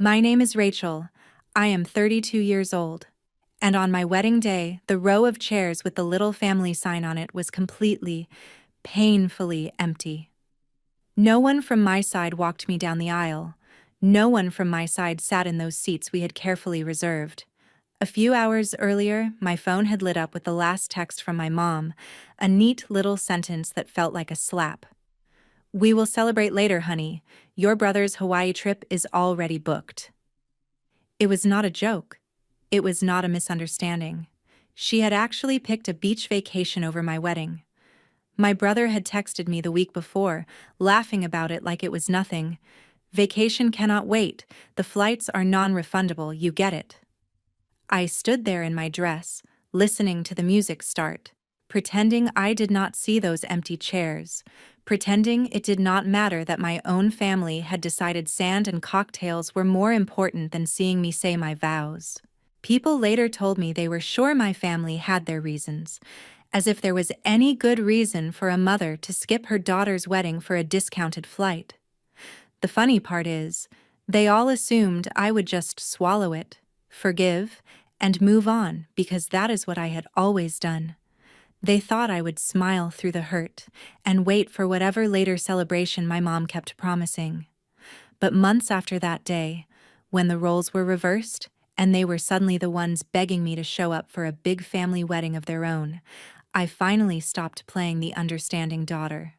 My name is Rachel. I am 32 years old. And on my wedding day, the row of chairs with the little family sign on it was completely, painfully empty. No one from my side walked me down the aisle. No one from my side sat in those seats we had carefully reserved. A few hours earlier, my phone had lit up with the last text from my mom, a neat little sentence that felt like a slap. "We will celebrate later, honey. Your brother's Hawaii trip is already booked." It was not a joke. It was not a misunderstanding. She had actually picked a beach vacation over my wedding. My brother had texted me the week before, laughing about it like it was nothing. "Vacation cannot wait. The flights are non-refundable, you get it." I stood there in my dress, listening to the music start, pretending I did not see those empty chairs, pretending it did not matter that my own family had decided sand and cocktails were more important than seeing me say my vows. People later told me they were sure my family had their reasons, as if there was any good reason for a mother to skip her daughter's wedding for a discounted flight. The funny part is, they all assumed I would just swallow it, forgive, and move on because that is what I had always done. They thought I would smile through the hurt and wait for whatever later celebration my mom kept promising. But months after that day, when the roles were reversed and they were suddenly the ones begging me to show up for a big family wedding of their own, I finally stopped playing the understanding daughter.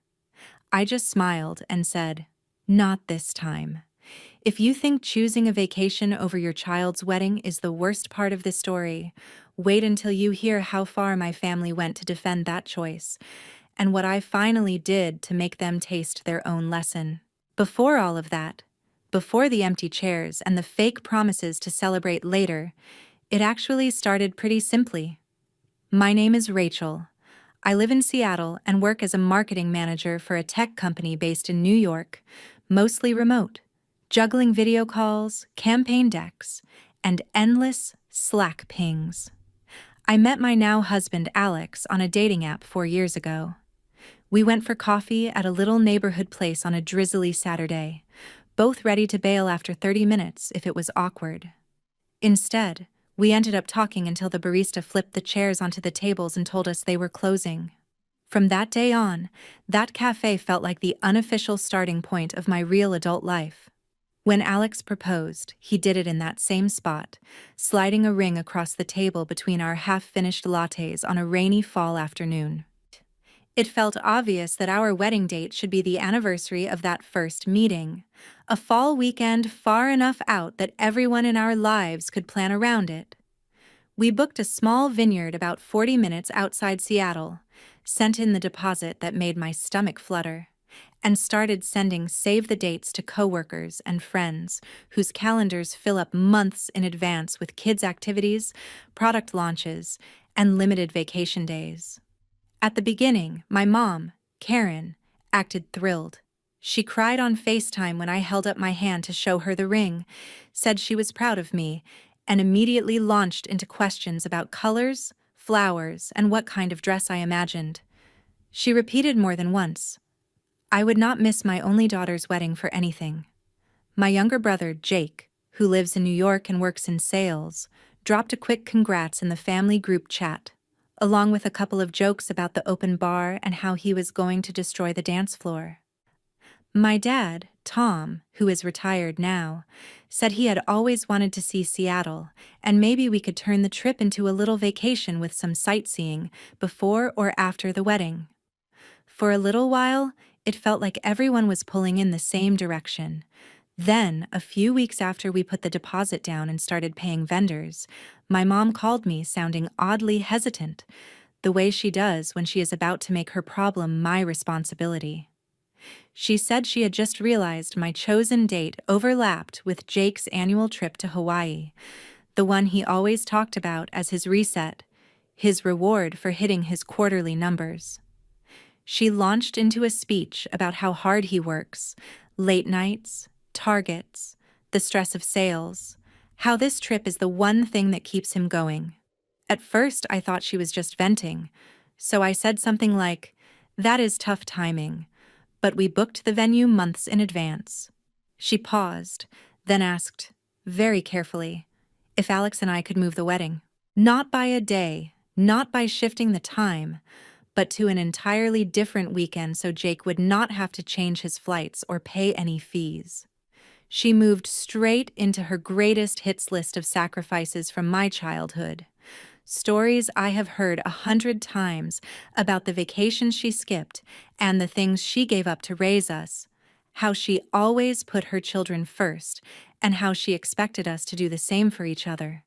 I just smiled and said, "Not this time." If you think choosing a vacation over your child's wedding is the worst part of the story, wait until you hear how far my family went to defend that choice, and what I finally did to make them taste their own lesson. Before all of that, before the empty chairs and the fake promises to celebrate later, it actually started pretty simply. My name is Rachel. I live in Seattle and work as a marketing manager for a tech company based in New York, mostly remote, juggling video calls, campaign decks, and endless Slack pings. I met my now husband Alex on a dating app 4 years ago. We went for coffee at a little neighborhood place on a drizzly Saturday, both ready to bail after 30 minutes if it was awkward. Instead, we ended up talking until the barista flipped the chairs onto the tables and told us they were closing. From that day on, that cafe felt like the unofficial starting point of my real adult life. When Alex proposed, he did it in that same spot, sliding a ring across the table between our half-finished lattes on a rainy fall afternoon. It felt obvious that our wedding date should be the anniversary of that first meeting, a fall weekend far enough out that everyone in our lives could plan around it. We booked a small vineyard about 40 minutes outside Seattle, sent in the deposit that made my stomach flutter, and started sending save-the-dates to coworkers and friends whose calendars fill up months in advance with kids' activities, product launches, and limited vacation days. At the beginning, my mom, Karen, acted thrilled. She cried on FaceTime when I held up my hand to show her the ring, said she was proud of me, and immediately launched into questions about colors, flowers, and what kind of dress I imagined. She repeated more than once, "I would not miss my only daughter's wedding for anything." My younger brother, Jake, who lives in New York and works in sales, dropped a quick congrats in the family group chat, along with a couple of jokes about the open bar and how he was going to destroy the dance floor. My dad, Tom, who is retired now, said he had always wanted to see Seattle, and maybe we could turn the trip into a little vacation with some sightseeing before or after the wedding. For a little while, it felt like everyone was pulling in the same direction. Then, a few weeks after we put the deposit down and started paying vendors, my mom called me sounding oddly hesitant, the way she does when she is about to make her problem my responsibility. She said she had just realized my chosen date overlapped with Jake's annual trip to Hawaii, the one he always talked about as his reset, his reward for hitting his quarterly numbers. She launched into a speech about how hard he works, late nights, targets, the stress of sales, how this trip is the one thing that keeps him going. At first, I thought she was just venting, so I said something like, "That is tough timing, but we booked the venue months in advance." She paused, then asked, very carefully, if Alex and I could move the wedding. Not by a day, not by shifting the time, but to an entirely different weekend so Jake would not have to change his flights or pay any fees. She moved straight into her greatest hits list of sacrifices from my childhood. Stories I have heard 100 times about the vacations she skipped and the things she gave up to raise us, how she always put her children first, and how she expected us to do the same for each other.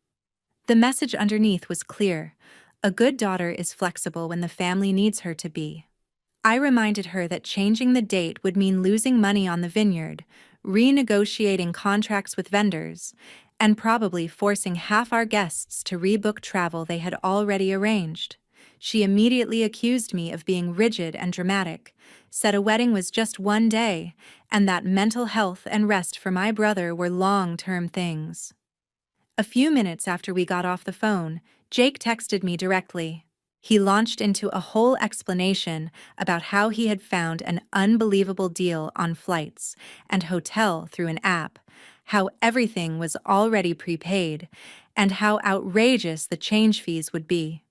The message underneath was clear: a good daughter is flexible when the family needs her to be. I reminded her that changing the date would mean losing money on the vineyard, renegotiating contracts with vendors, and probably forcing half our guests to rebook travel they had already arranged. She immediately accused me of being rigid and dramatic, said a wedding was just one day, and that mental health and rest for my brother were long-term things. A few minutes after we got off the phone, Jake texted me directly. He launched into a whole explanation about how he had found an unbelievable deal on flights and hotel through an app, how everything was already prepaid, and how outrageous the change fees would be.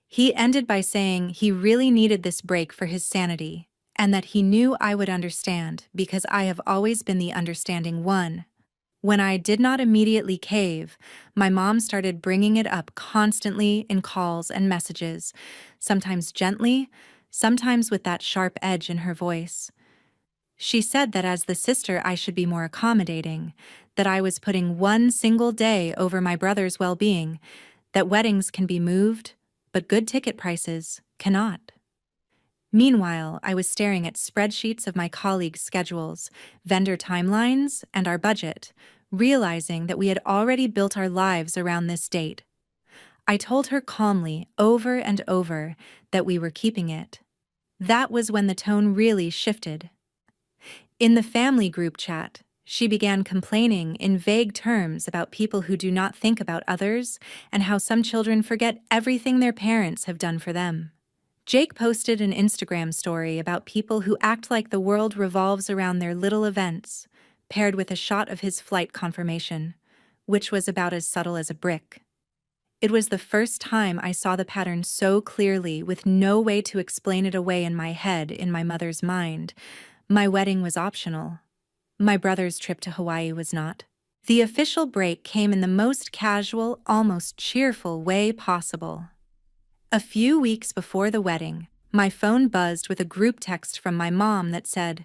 He ended by saying he really needed this break for his sanity, and that he knew I would understand because I have always been the understanding one. When I did not immediately cave, my mom started bringing it up constantly in calls and messages, sometimes gently, sometimes with that sharp edge in her voice. She said that as the sister I should be more accommodating, that I was putting one single day over my brother's well-being, that weddings can be moved, but good ticket prices cannot. Meanwhile, I was staring at spreadsheets of my colleagues' schedules, vendor timelines, and our budget, realizing that we had already built our lives around this date. I told her calmly, over and over, that we were keeping it. That was when the tone really shifted. In the family group chat, she began complaining in vague terms about people who do not think about others and how some children forget everything their parents have done for them. Jake posted an Instagram story about people who act like the world revolves around their little events, paired with a shot of his flight confirmation, which was about as subtle as a brick. It was the first time I saw the pattern so clearly, with no way to explain it away in my head, in my mother's mind. My wedding was optional. My brother's trip to Hawaii was not. The official break came in the most casual, almost cheerful way possible. A few weeks before the wedding, my phone buzzed with a group text from my mom that said,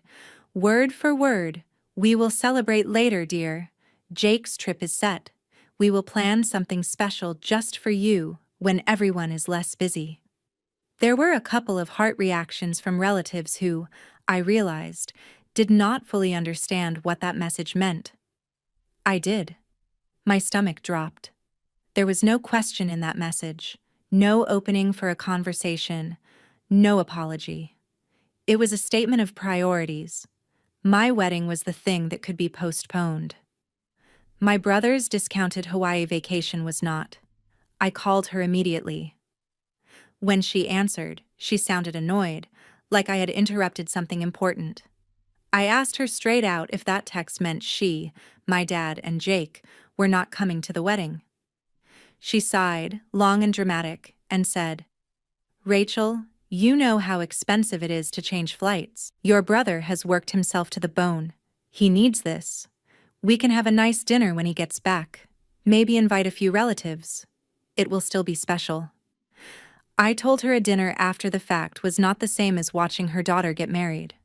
"Word for word, we will celebrate later, dear. Jake's trip is set. We will plan something special just for you when everyone is less busy." There were a couple of heart reactions from relatives who, I realized, did not fully understand what that message meant. I did. My stomach dropped. There was no question in that message. No opening for a conversation, no apology. It was a statement of priorities. My wedding was the thing that could be postponed. My brother's discounted Hawaii vacation was not. I called her immediately. When she answered, she sounded annoyed, like I had interrupted something important. I asked her straight out if that text meant she, my dad, and Jake were not coming to the wedding. She sighed, long and dramatic, and said, "Rachel, you know how expensive it is to change flights. Your brother has worked himself to the bone. He needs this. We can have a nice dinner when he gets back. Maybe invite a few relatives. It will still be special." I told her a dinner after the fact was not the same as watching her daughter get married.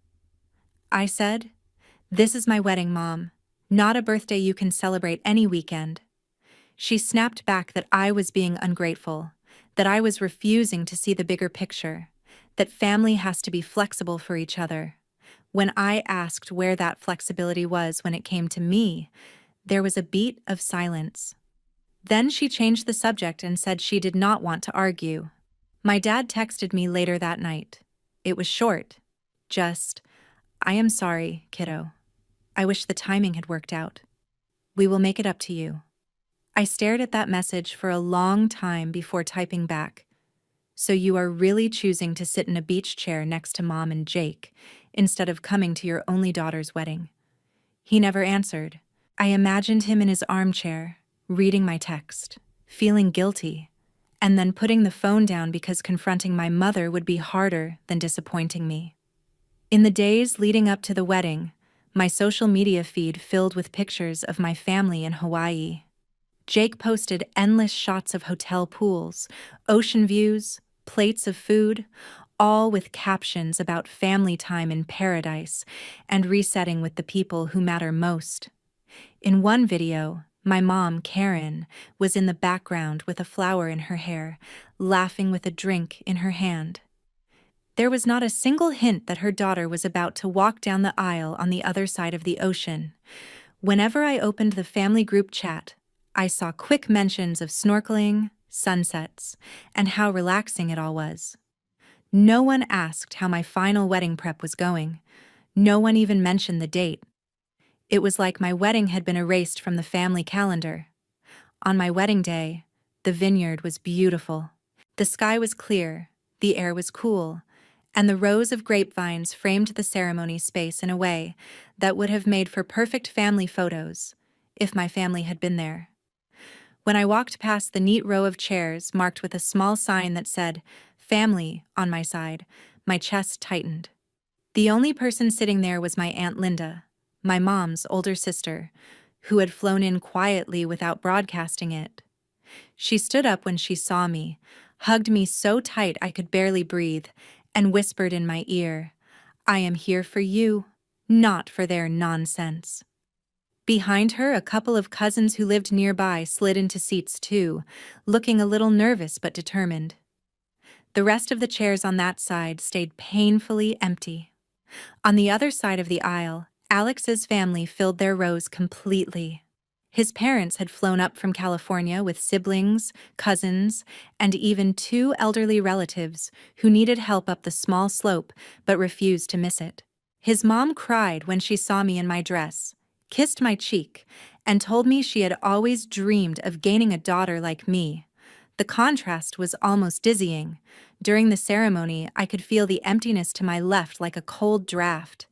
I said, "This is my wedding, Mom, not a birthday you can celebrate any weekend." She snapped back that I was being ungrateful, that I was refusing to see the bigger picture, that family has to be flexible for each other. When I asked where that flexibility was when it came to me, there was a beat of silence. Then she changed the subject and said she did not want to argue. My dad texted me later that night. It was short. Just, "I am sorry, kiddo. I wish the timing had worked out. We will make it up to you." I stared at that message for a long time before typing back, "So you are really choosing to sit in a beach chair next to Mom and Jake instead of coming to your only daughter's wedding?" He never answered. I imagined him in his armchair, reading my text, feeling guilty, and then putting the phone down because confronting my mother would be harder than disappointing me. In the days leading up to the wedding, my social media feed filled with pictures of my family in Hawaii. Jake posted endless shots of hotel pools, ocean views, plates of food, all with captions about family time in paradise and resetting with the people who matter most. In one video, my mom, Karen, was in the background with a flower in her hair, laughing with a drink in her hand. There was not a single hint that her daughter was about to walk down the aisle on the other side of the ocean. Whenever I opened the family group chat, I saw quick mentions of snorkeling, sunsets, and how relaxing it all was. No one asked how my final wedding prep was going. No one even mentioned the date. It was like my wedding had been erased from the family calendar. On my wedding day, the vineyard was beautiful. The sky was clear, the air was cool, and the rows of grapevines framed the ceremony space in a way that would have made for perfect family photos, if my family had been there. When I walked past the neat row of chairs marked with a small sign that said, "Family," on my side, my chest tightened. The only person sitting there was my Aunt Linda, my mom's older sister, who had flown in quietly without broadcasting it. She stood up when she saw me, hugged me so tight I could barely breathe, and whispered in my ear, "I am here for you, not for their nonsense." Behind her, a couple of cousins who lived nearby slid into seats too, looking a little nervous but determined. The rest of the chairs on that side stayed painfully empty. On the other side of the aisle, Alex's family filled their rows completely. His parents had flown up from California with siblings, cousins, and even two elderly relatives who needed help up the small slope but refused to miss it. His mom cried when she saw me in my dress, kissed my cheek, and told me she had always dreamed of gaining a daughter like me. The contrast was almost dizzying. During the ceremony, I could feel the emptiness to my left like a cold draft.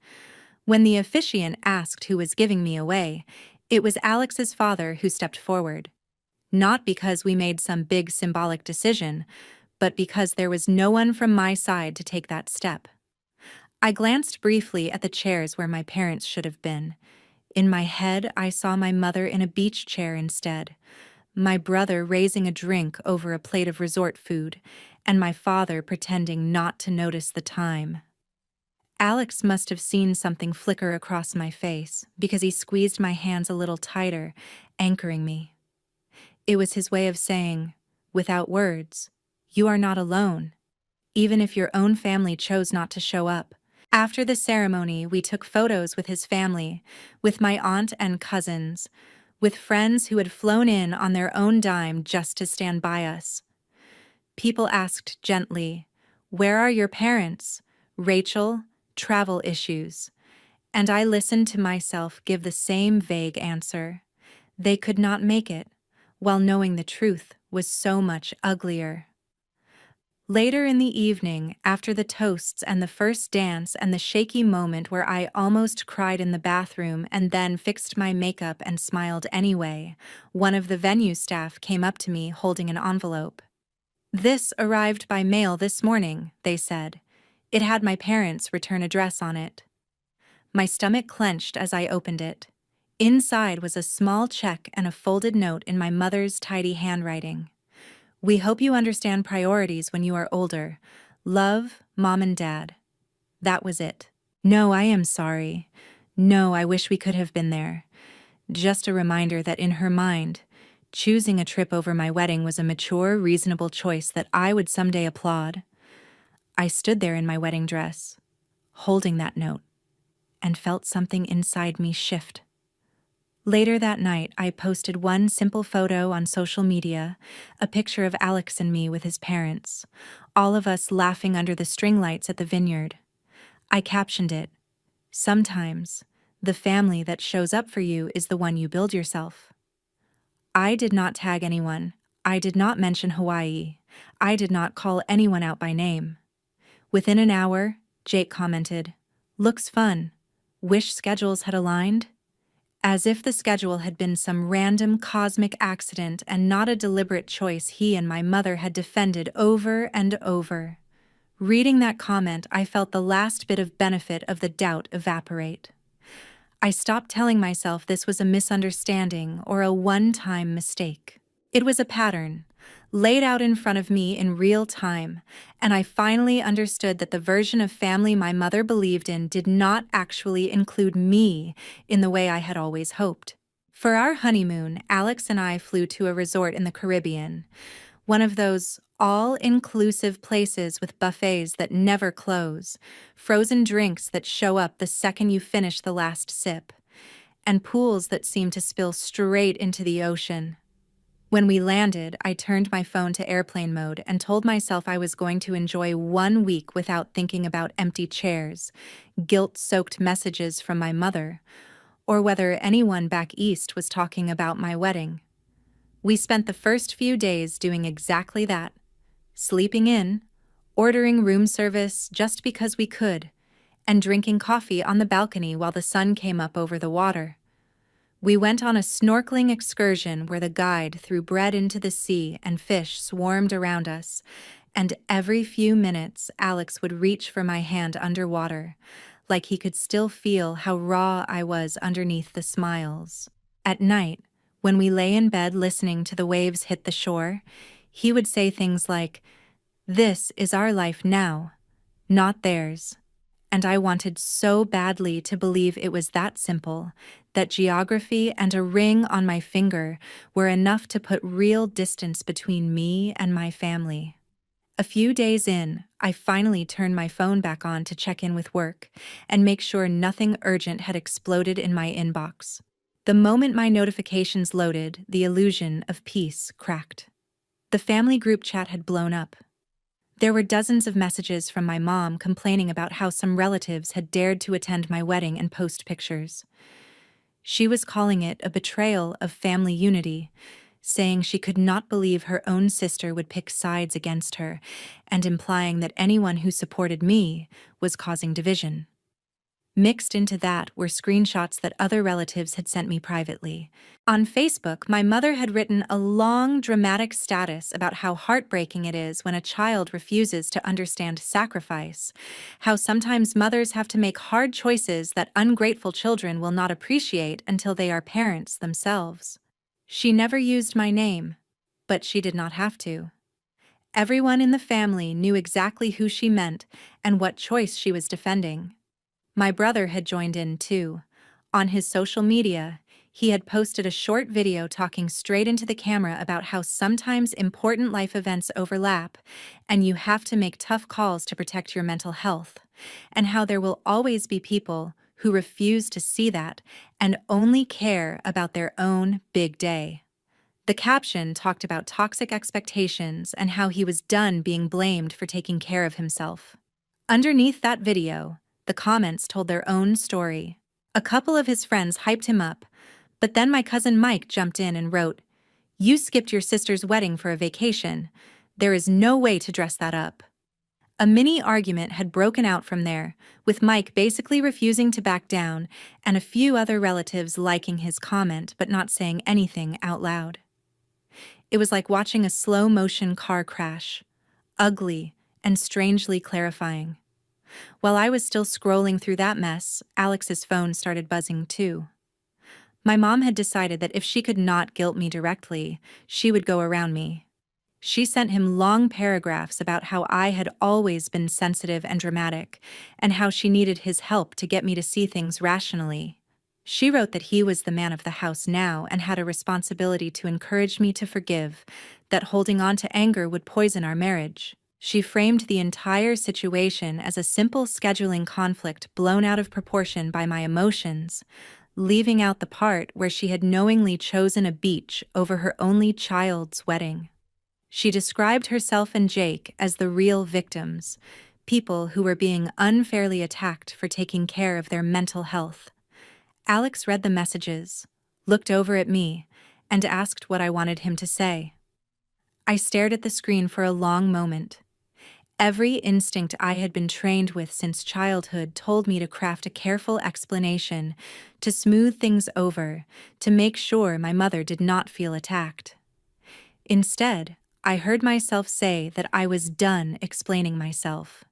When the officiant asked who was giving me away, it was Alex's father who stepped forward. Not because we made some big symbolic decision, but because there was no one from my side to take that step. I glanced briefly at the chairs where my parents should have been. In my head, I saw my mother in a beach chair instead, my brother raising a drink over a plate of resort food, and my father pretending not to notice the time. Alex must have seen something flicker across my face because he squeezed my hands a little tighter, anchoring me. It was his way of saying, without words, "You are not alone," even if your own family chose not to show up. After the ceremony, we took photos with his family, with my aunt and cousins, with friends who had flown in on their own dime just to stand by us. People asked gently, "Where are your parents?" "Rachel, travel issues." And I listened to myself give the same vague answer. They could not make it, while knowing the truth was so much uglier. Later in the evening, after the toasts and the first dance and the shaky moment where I almost cried in the bathroom and then fixed my makeup and smiled anyway, one of the venue staff came up to me holding an envelope. "This arrived by mail this morning," they said. It had my parents' return address on it. My stomach clenched as I opened it. Inside was a small check and a folded note in my mother's tidy handwriting. "We hope you understand priorities when you are older. Love, Mom and Dad." That was it. No, I am sorry. No, I wish we could have been there. Just a reminder that in her mind, choosing a trip over my wedding was a mature, reasonable choice that I would someday applaud. I stood there in my wedding dress, holding that note, and felt something inside me shift. Later that night, I posted one simple photo on social media, a picture of Alex and me with his parents, all of us laughing under the string lights at the vineyard. I captioned it, "Sometimes, the family that shows up for you is the one you build yourself." I did not tag anyone. I did not mention Hawaii. I did not call anyone out by name. Within an hour, Jake commented, "Looks fun. Wish schedules had aligned." as if the schedule had been some random cosmic accident and not a deliberate choice he and my mother had defended over and over. Reading that comment, I felt the last bit of benefit of the doubt evaporate. I stopped telling myself this was a misunderstanding or a one-time mistake. It was a pattern, laid out in front of me in real time, and I finally understood that the version of family my mother believed in did not actually include me in the way I had always hoped. For our honeymoon, Alex and I flew to a resort in the Caribbean, one of those all-inclusive places with buffets that never close, frozen drinks that show up the second you finish the last sip, and pools that seem to spill straight into the ocean. When we landed, I turned my phone to airplane mode and told myself I was going to enjoy 1 week without thinking about empty chairs, guilt-soaked messages from my mother, or whether anyone back east was talking about my wedding. We spent the first few days doing exactly that, sleeping in, ordering room service just because we could, and drinking coffee on the balcony while the sun came up over the water. We went on a snorkeling excursion where the guide threw bread into the sea and fish swarmed around us, and every few minutes Alex would reach for my hand underwater, like he could still feel how raw I was underneath the smiles. At night, when we lay in bed listening to the waves hit the shore, he would say things like, "This is our life now, not theirs." And I wanted so badly to believe it was that simple, that geography and a ring on my finger were enough to put real distance between me and my family. A few days in, I finally turned my phone back on to check in with work and make sure nothing urgent had exploded in my inbox. The moment my notifications loaded, the illusion of peace cracked. The family group chat had blown up. There were dozens of messages from my mom complaining about how some relatives had dared to attend my wedding and post pictures. She was calling it a betrayal of family unity, saying she could not believe her own sister would pick sides against her, and implying that anyone who supported me was causing division. Mixed into that were screenshots that other relatives had sent me privately. On Facebook, my mother had written a long, dramatic status about how heartbreaking it is when a child refuses to understand sacrifice, how sometimes mothers have to make hard choices that ungrateful children will not appreciate until they are parents themselves. She never used my name, but she did not have to. Everyone in the family knew exactly who she meant and what choice she was defending. My brother had joined in too. On his social media, he had posted a short video talking straight into the camera about how sometimes important life events overlap, and you have to make tough calls to protect your mental health, and how there will always be people who refuse to see that and only care about their own big day. The caption talked about toxic expectations and how he was done being blamed for taking care of himself. Underneath that video, the comments told their own story. A couple of his friends hyped him up, but then my cousin Mike jumped in and wrote, "You skipped your sister's wedding for a vacation. There is no way to dress that up." A mini argument had broken out from there, with Mike basically refusing to back down and a few other relatives liking his comment but not saying anything out loud. It was like watching a slow-motion car crash, ugly and strangely clarifying. While I was still scrolling through that mess, Alex's phone started buzzing too. My mom had decided that if she could not guilt me directly, she would go around me. She sent him long paragraphs about how I had always been sensitive and dramatic, and how she needed his help to get me to see things rationally. She wrote that he was the man of the house now and had a responsibility to encourage me to forgive, that holding on to anger would poison our marriage. She framed the entire situation as a simple scheduling conflict blown out of proportion by my emotions, leaving out the part where she had knowingly chosen a beach over her only child's wedding. She described herself and Jake as the real victims, people who were being unfairly attacked for taking care of their mental health. Alex read the messages, looked over at me, and asked what I wanted him to say. I stared at the screen for a long moment. Every instinct I had been trained with since childhood told me to craft a careful explanation, to smooth things over, to make sure my mother did not feel attacked. Instead, I heard myself say that I was done explaining myself.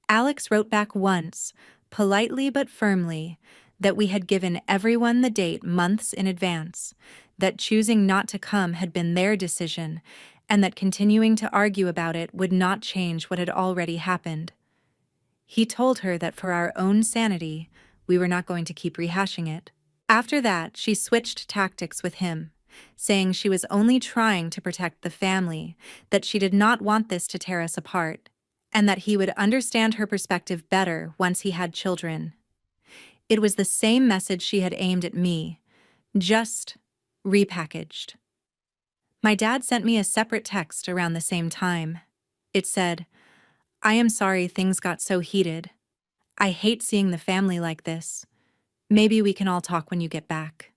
Alex wrote back once, politely but firmly, that we had given everyone the date months in advance, that choosing not to come had been their decision, and that continuing to argue about it would not change what had already happened. He told her that for our own sanity, we were not going to keep rehashing it. After that, she switched tactics with him, saying she was only trying to protect the family, that she did not want this to tear us apart, and that he would understand her perspective better once he had children. It was the same message she had aimed at me, just repackaged. My dad sent me a separate text around the same time. It said, "I am sorry things got so heated. I hate seeing the family like this. Maybe we can all talk when you get back."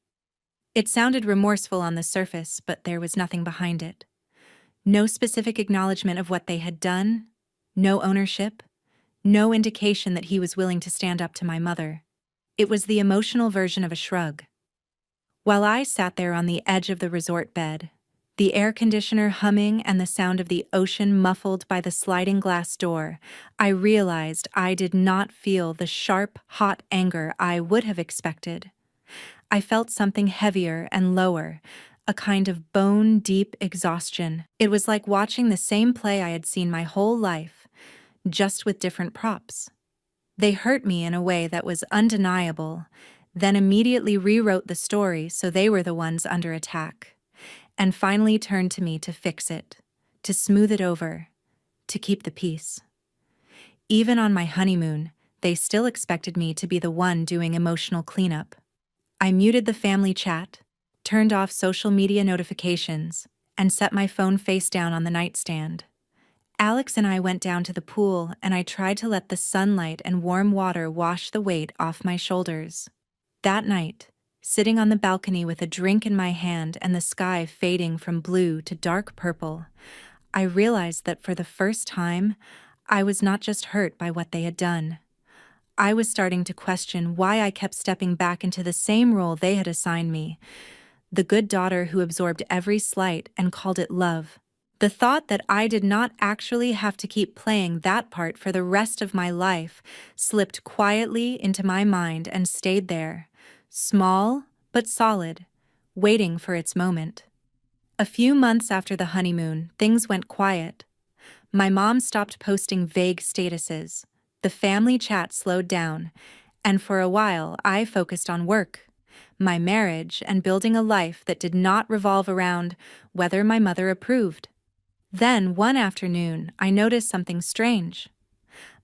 It sounded remorseful on the surface, but there was nothing behind it. No specific acknowledgement of what they had done, no ownership, no indication that he was willing to stand up to my mother. It was the emotional version of a shrug. While I sat there on the edge of the resort bed, the air conditioner humming and the sound of the ocean muffled by the sliding glass door, I realized I did not feel the sharp, hot anger I would have expected. I felt something heavier and lower, a kind of bone-deep exhaustion. It was like watching the same play I had seen my whole life, just with different props. They hurt me in a way that was undeniable, then immediately rewrote the story so they were the ones under attack, and finally turned to me to fix it, to smooth it over, to keep the peace. Even on my honeymoon, they still expected me to be the one doing emotional cleanup. I muted the family chat, turned off social media notifications, and set my phone face down on the nightstand. Alex and I went down to the pool, and I tried to let the sunlight and warm water wash the weight off my shoulders. That night, sitting on the balcony with a drink in my hand and the sky fading from blue to dark purple, I realized that for the first time, I was not just hurt by what they had done. I was starting to question why I kept stepping back into the same role they had assigned me, the good daughter who absorbed every slight and called it love. The thought that I did not actually have to keep playing that part for the rest of my life slipped quietly into my mind and stayed there, small but solid, waiting for its moment. A few months after the honeymoon, things went quiet. My mom stopped posting vague statuses, the family chat slowed down, and for a while I focused on work, my marriage, and building a life that did not revolve around whether my mother approved. Then, one afternoon, I noticed something strange.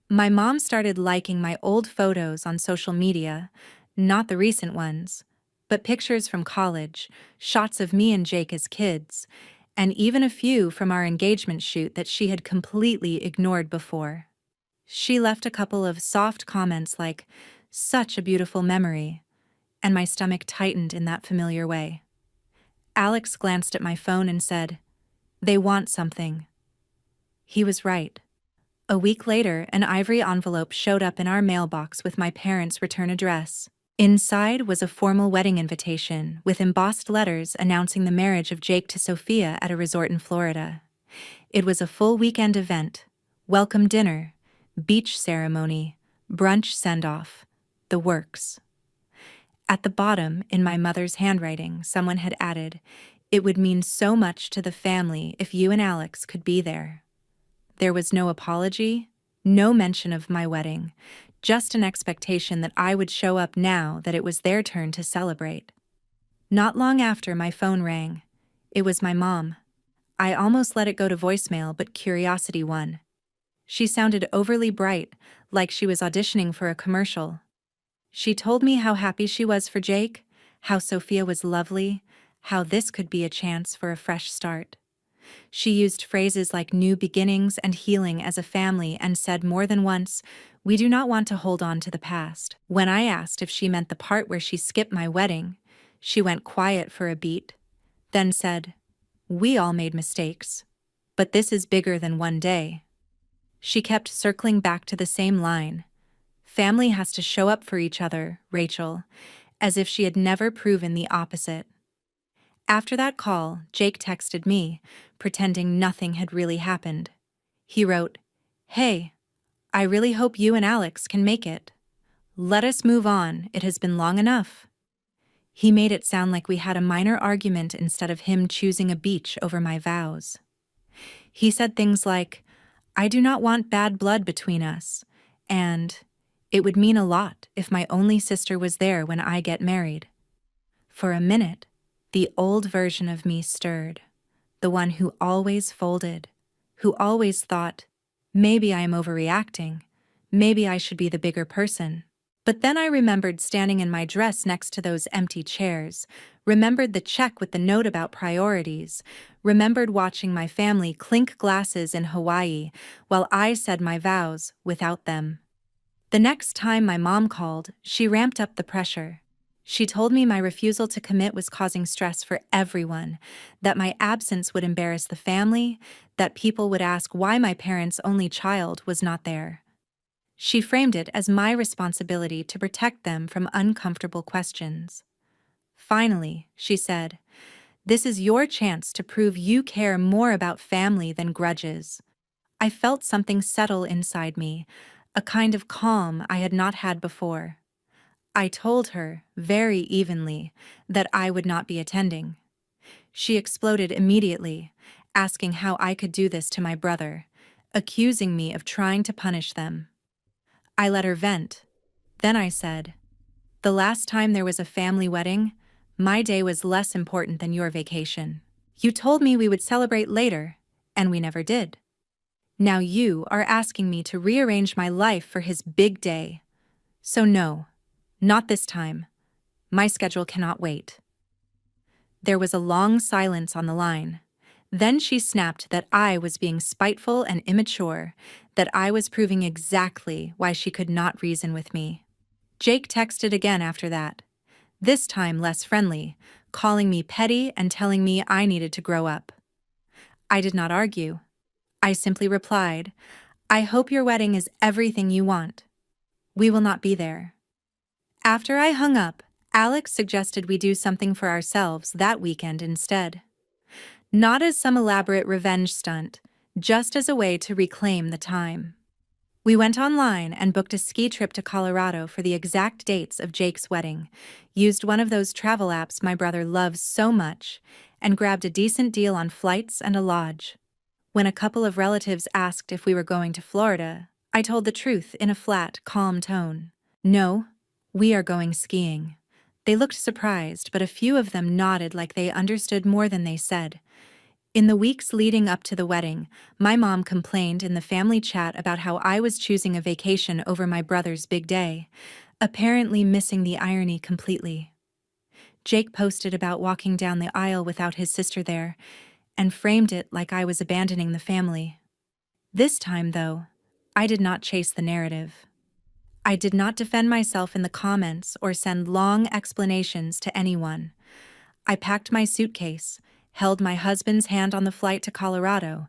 My mom started liking my old photos on social media, not the recent ones, but pictures from college, shots of me and Jake as kids, and even a few from our engagement shoot that she had completely ignored before. She left a couple of soft comments like, "Such a beautiful memory," and my stomach tightened in that familiar way. Alex glanced at my phone and said, "They want something." He was right. A week later, an ivory envelope showed up in our mailbox with my parents' return address. Inside was a formal wedding invitation with embossed letters announcing the marriage of Jake to Sophia at a resort in Florida. It was a full weekend event, welcome dinner, beach ceremony, brunch send-off, the works. At the bottom, in my mother's handwriting, someone had added, "It would mean so much to the family if you and Alex could be there." There was no apology, no mention of my wedding, just an expectation that I would show up now that it was their turn to celebrate. Not long after, my phone rang. It was my mom. I almost let it go to voicemail, but curiosity won. She sounded overly bright, like she was auditioning for a commercial. She told me how happy she was for Jake, how Sophia was lovely, how this could be a chance for a fresh start. She used phrases like new beginnings and healing as a family and said more than once, "We do not want to hold on to the past." When I asked if she meant the part where she skipped my wedding, she went quiet for a beat, then said, "We all made mistakes, but this is bigger than one day." She kept circling back to the same line. Family has to show up for each other, Rachel, as if she had never proven the opposite. After that call, Jake texted me, pretending nothing had really happened. He wrote, "Hey, I really hope you and Alex can make it. Let us move on, it has been long enough." He made it sound like we had a minor argument instead of him choosing a beach over my vows. He said things like, "I do not want bad blood between us," and "It would mean a lot if my only sister was there when I get married." For a minute, the old version of me stirred, the one who always folded, who always thought, maybe I am overreacting, maybe I should be the bigger person. But then I remembered standing in my dress next to those empty chairs, remembered the check with the note about priorities, remembered watching my family clink glasses in Hawaii while I said my vows without them. The next time my mom called, she ramped up the pressure. She told me my refusal to commit was causing stress for everyone, that my absence would embarrass the family, that people would ask why my parents' only child was not there. She framed it as my responsibility to protect them from uncomfortable questions. Finally, she said, "This is your chance to prove you care more about family than grudges." I felt something settle inside me, a kind of calm I had not had before. I told her, very evenly, that I would not be attending. She exploded immediately, asking how I could do this to my brother, accusing me of trying to punish them. I let her vent. Then I said, "The last time there was a family wedding, my day was less important than your vacation. You told me we would celebrate later, and we never did. Now you are asking me to rearrange my life for his big day. So no, not this time. My schedule cannot wait." There was a long silence on the line. Then she snapped that I was being spiteful and immature, that I was proving exactly why she could not reason with me. Jake texted again after that, this time less friendly, calling me petty and telling me I needed to grow up. I did not argue. I simply replied, "I hope your wedding is everything you want. We will not be there." After I hung up, Alex suggested we do something for ourselves that weekend instead. Not as some elaborate revenge stunt, just as a way to reclaim the time. We went online and booked a ski trip to Colorado for the exact dates of Jake's wedding, used one of those travel apps my brother loves so much, and grabbed a decent deal on flights and a lodge. When a couple of relatives asked if we were going to Florida, I told the truth in a flat, calm tone. "No, we are going skiing." They looked surprised, but a few of them nodded like they understood more than they said. In the weeks leading up to the wedding, my mom complained in the family chat about how I was choosing a vacation over my brother's big day, apparently missing the irony completely. Jake posted about walking down the aisle without his sister there, and framed it like I was abandoning the family. This time, though, I did not chase the narrative. I did not defend myself in the comments or send long explanations to anyone. I packed my suitcase, held my husband's hand on the flight to Colorado,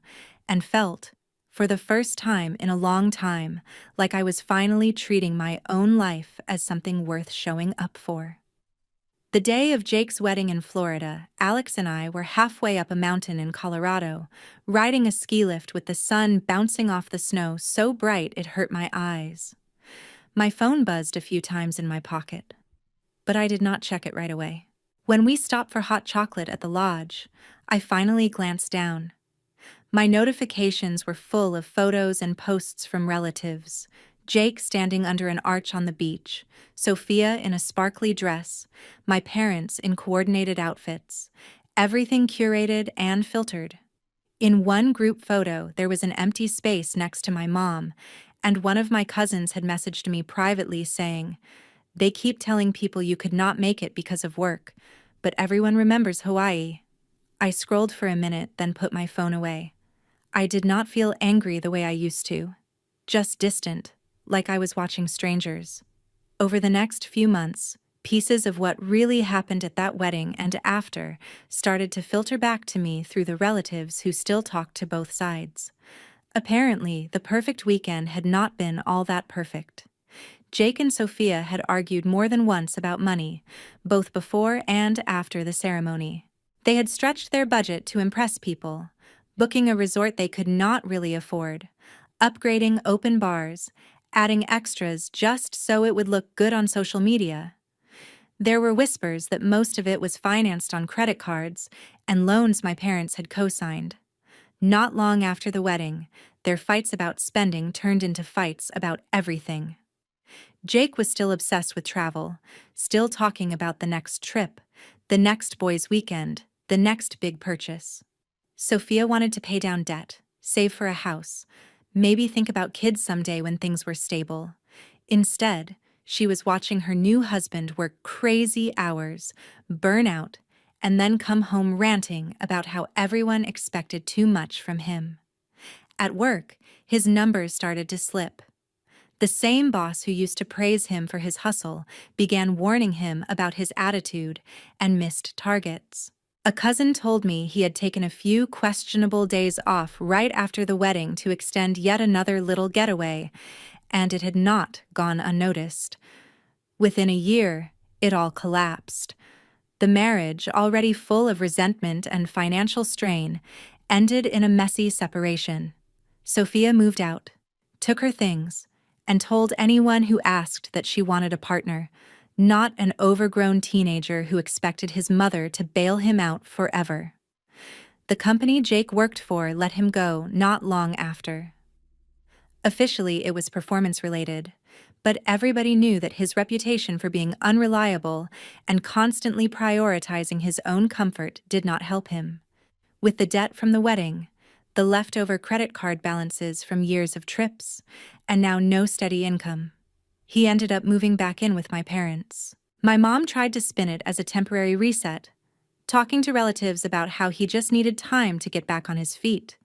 and felt, for the first time in a long time, like I was finally treating my own life as something worth showing up for. The day of Jake's wedding in Florida, Alex and I were halfway up a mountain in Colorado, riding a ski lift with the sun bouncing off the snow so bright it hurt my eyes. My phone buzzed a few times in my pocket, but I did not check it right away. When we stopped for hot chocolate at the lodge, I finally glanced down. My notifications were full of photos and posts from relatives. Jake standing under an arch on the beach, Sophia in a sparkly dress, my parents in coordinated outfits, everything curated and filtered. In one group photo, there was an empty space next to my mom, and one of my cousins had messaged me privately saying, "They keep telling people you could not make it because of work, but everyone remembers Hawaii." I scrolled for a minute, then put my phone away. I did not feel angry the way I used to, just distant, like I was watching strangers. Over the next few months, pieces of what really happened at that wedding and after started to filter back to me through the relatives who still talked to both sides. Apparently, the perfect weekend had not been all that perfect. Jake and Sophia had argued more than once about money, both before and after the ceremony. They had stretched their budget to impress people, booking a resort they could not really afford, upgrading open bars, adding extras just so it would look good on social media. There were whispers that most of it was financed on credit cards and loans my parents had co-signed. Not long after the wedding, their fights about spending turned into fights about everything. Jake was still obsessed with travel, still talking about the next trip, the next boys' weekend, the next big purchase. Sophia wanted to pay down debt, save for a house, maybe think about kids someday when things were stable. Instead, she was watching her new husband work crazy hours, burn out, and then come home ranting about how everyone expected too much from him. At work, his numbers started to slip. The same boss who used to praise him for his hustle began warning him about his attitude and missed targets. A cousin told me he had taken a few questionable days off right after the wedding to extend yet another little getaway, and it had not gone unnoticed. Within a year, it all collapsed. The marriage, already full of resentment and financial strain, ended in a messy separation. Sophia moved out, took her things, and told anyone who asked that she wanted a partner, not an overgrown teenager who expected his mother to bail him out forever. The company Jake worked for let him go not long after. Officially, it was performance-related, but everybody knew that his reputation for being unreliable and constantly prioritizing his own comfort did not help him. With the debt from the wedding, the leftover credit card balances from years of trips, and now no steady income, he ended up moving back in with my parents. My mom tried to spin it as a temporary reset, talking to relatives about how he just needed time to get back on his feet,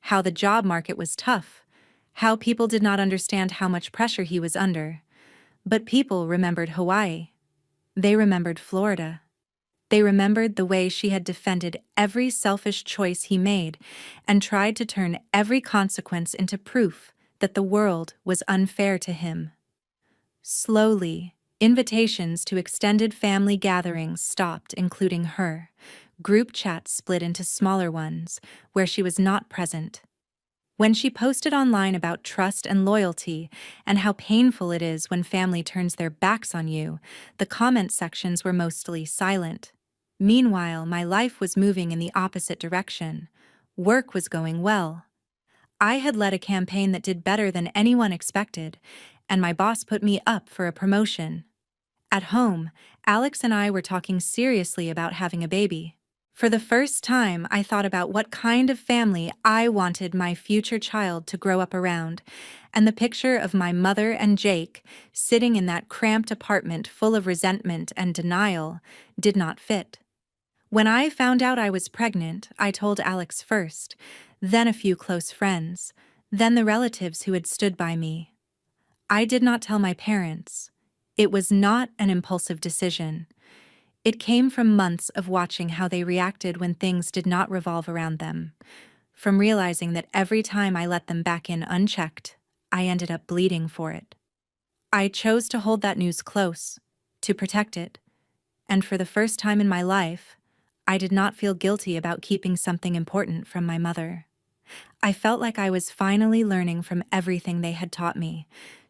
how the job market was tough, how people did not understand how much pressure he was under. But people remembered Hawaii. They remembered Florida. They remembered the way she had defended every selfish choice he made and tried to turn every consequence into proof that the world was unfair to him. Slowly, invitations to extended family gatherings stopped, including her. Group chats split into smaller ones, where she was not present. When she posted online about trust and loyalty and how painful it is when family turns their backs on you, the comment sections were mostly silent. Meanwhile, my life was moving in the opposite direction. Work was going well. I had led a campaign that did better than anyone expected, and my boss put me up for a promotion. At home, Alex and I were talking seriously about having a baby. For the first time, I thought about what kind of family I wanted my future child to grow up around, and the picture of my mother and Jake sitting in that cramped apartment full of resentment and denial did not fit. When I found out I was pregnant, I told Alex first, then a few close friends, then the relatives who had stood by me. I did not tell my parents. It was not an impulsive decision. It came from months of watching how they reacted when things did not revolve around them, from realizing that every time I let them back in unchecked, I ended up bleeding for it. I chose to hold that news close, to protect it, and for the first time in my life, I did not feel guilty about keeping something important from my mother. I felt like I was finally learning from everything they had taught me,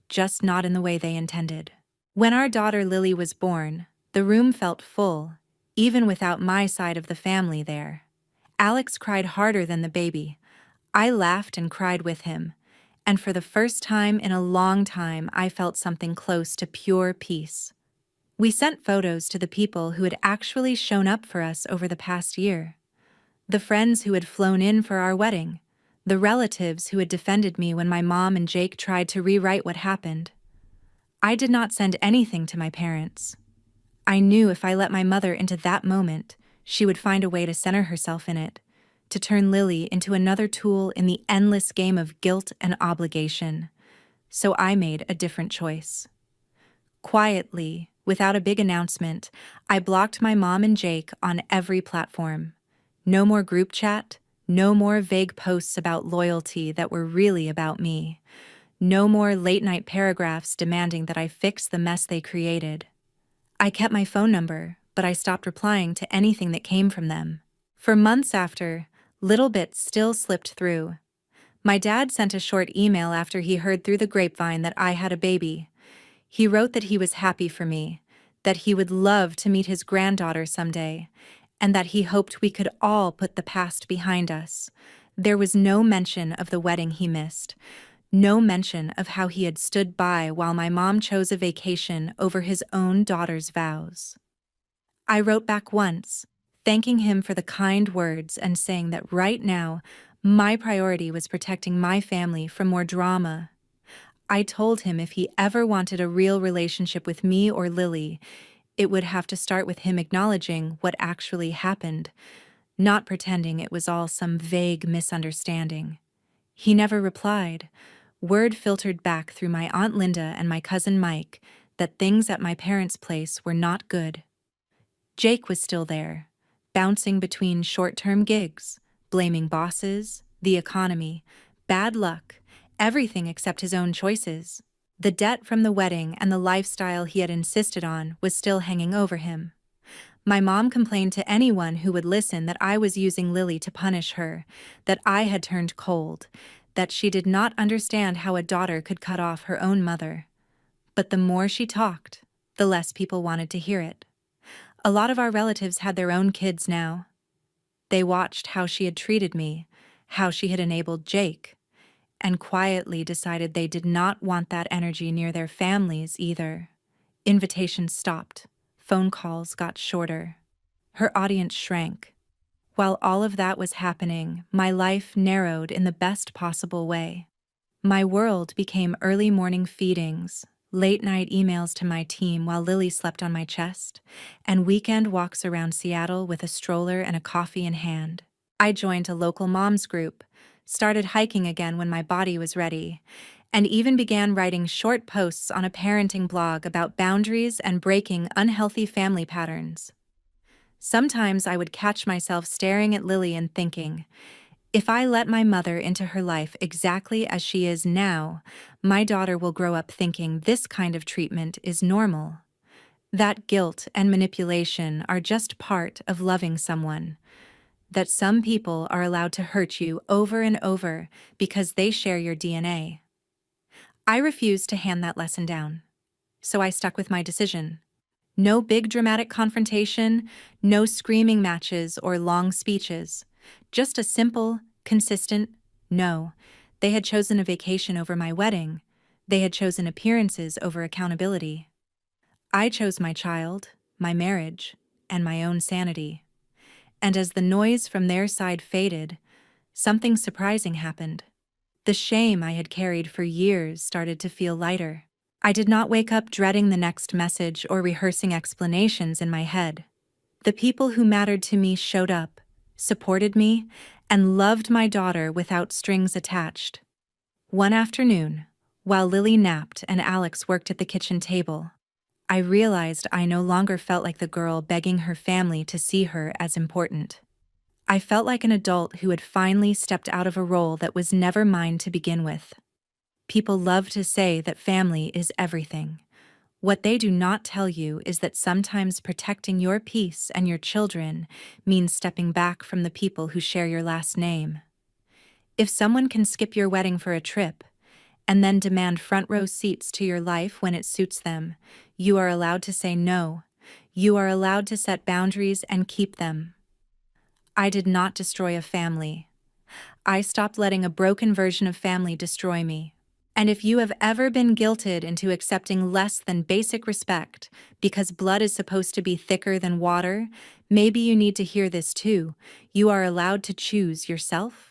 just not in the way they intended. When our daughter Lily was born, the room felt full, even without my side of the family there. Alex cried harder than the baby. I laughed and cried with him, and for the first time in a long time, I felt something close to pure peace. We sent photos to the people who had actually shown up for us over the past year. The friends who had flown in for our wedding. The relatives who had defended me when my mom and Jake tried to rewrite what happened. I did not send anything to my parents. I knew if I let my mother into that moment, she would find a way to center herself in it, to turn Lily into another tool in the endless game of guilt and obligation. So I made a different choice. Quietly, without a big announcement, I blocked my mom and Jake on every platform. No more group chat, No more vague posts about loyalty that were really about me. No more late-night paragraphs demanding that I fix the mess they created. I kept my phone number, but I stopped replying to anything that came from them. For months after, little bits still slipped through. My dad sent a short email after he heard through the grapevine that I had a baby. He wrote that he was happy for me, that he would love to meet his granddaughter someday, and that he hoped we could all put the past behind us. There was no mention of the wedding he missed, no mention of how he had stood by while my mom chose a vacation over his own daughter's vows. I wrote back once, thanking him for the kind words and saying that right now, my priority was protecting my family from more drama. I told him if he ever wanted a real relationship with me or Lily, it would have to start with him acknowledging what actually happened, not pretending it was all some vague misunderstanding. He never replied. Word filtered back through my Aunt Linda and my cousin Mike that things at my parents' place were not good. Jake was still there, bouncing between short-term gigs, blaming bosses, the economy, bad luck, everything except his own choices. The debt from the wedding and the lifestyle he had insisted on was still hanging over him. My mom complained to anyone who would listen that I was using Lily to punish her, that I had turned cold, that she did not understand how a daughter could cut off her own mother. But the more she talked, the less people wanted to hear it. A lot of our relatives had their own kids now. They watched how she had treated me, how she had enabled Jake, and quietly decided they did not want that energy near their families either. Invitations stopped. Phone calls got shorter. Her audience shrank. While all of that was happening, my life narrowed in the best possible way. My world became early morning feedings, late-night emails to my team while Lily slept on my chest, and weekend walks around Seattle with a stroller and a coffee in hand. I joined a local moms group, started hiking again when my body was ready, and even began writing short posts on a parenting blog about boundaries and breaking unhealthy family patterns. Sometimes I would catch myself staring at Lily and thinking, if I let my mother into her life exactly as she is now, my daughter will grow up thinking this kind of treatment is normal. That guilt and manipulation are just part of loving someone. That some people are allowed to hurt you over and over because they share your DNA. I refused to hand that lesson down, so I stuck with my decision. No big dramatic confrontation, no screaming matches or long speeches, just a simple, consistent no. They had chosen a vacation over my wedding. They had chosen appearances over accountability. I chose my child, my marriage, and my own sanity. And as the noise from their side faded, something surprising happened. The shame I had carried for years started to feel lighter. I did not wake up dreading the next message or rehearsing explanations in my head. The people who mattered to me showed up, supported me, and loved my daughter without strings attached. One afternoon, while Lily napped and Alex worked at the kitchen table, I realized I no longer felt like the girl begging her family to see her as important. I felt like an adult who had finally stepped out of a role that was never mine to begin with. People love to say that family is everything. What they do not tell you is that sometimes protecting your peace and your children means stepping back from the people who share your last name. If someone can skip your wedding for a trip and then demand front row seats to your life when it suits them, you are allowed to say no. You are allowed to set boundaries and keep them. I did not destroy a family. I stopped letting a broken version of family destroy me. And if you have ever been guilted into accepting less than basic respect because blood is supposed to be thicker than water, maybe you need to hear this too. You are allowed to choose yourself,